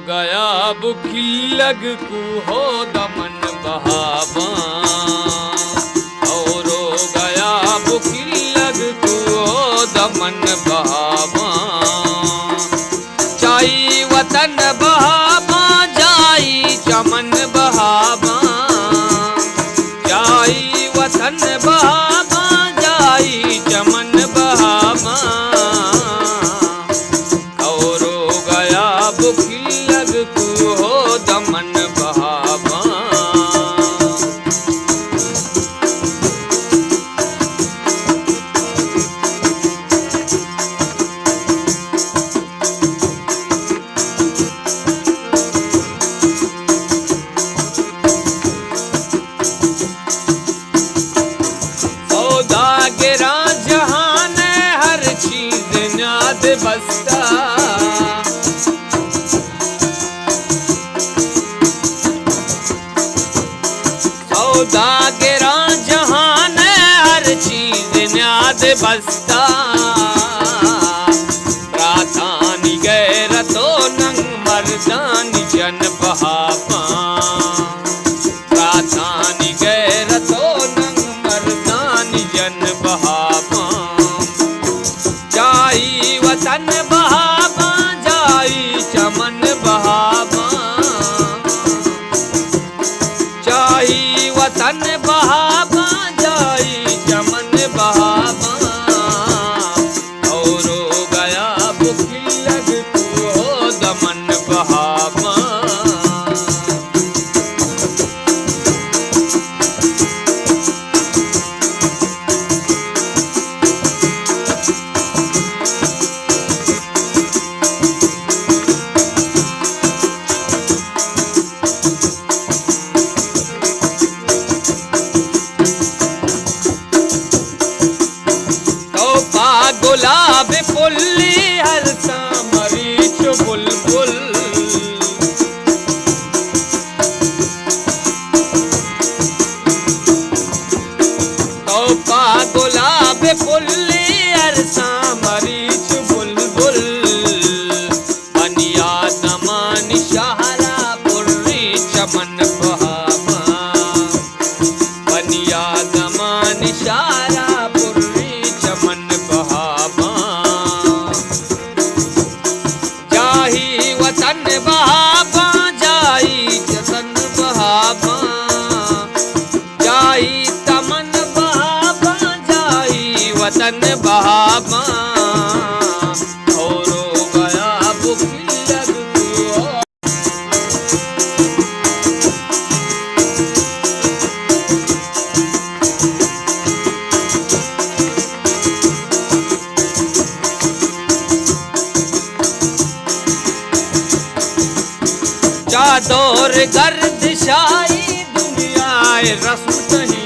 गया बुखी लग को हो दमन बहावा, और हो गया बुखी लग को हो दमन बहावा। जाई वतन बहावा जाई चमन बहावा, जाई वतन बहावा जाई चमन बहावा। और हो गया बुखी लग को हो दमन बहावा। गिरा जहान हर चीज न्याद बस्ता, सौदा गिरा जहान हर चीज न्याद बस्ता। रातानी गैर तो नंग मर्दानी जन बहावा, रातानी गैर तो नंग मर्दानी जन बहावा। जाई वतन बहावा जाई चमन बहावा, जाई वतन बहावा जाई चमन बहावा। और हो गया बुखी लग को हो दमन बहावा। गुलाब फुल्ली हर मरीच बुलबुल, तोपा गुलाब फुल्ली हर मरीच बुलबुल। बनिया दमान शहरा पुर्री चमन बहावा, बनिया दमान शहरा पुर्री चमन बहावा। जाई वतन बहावा जाई चतन बहावा, जाई तमन बहावा जाई वतन बहावा। और हो गया बुखी लग को चादोर गर्द शाही दुनिया रस्म नहीं।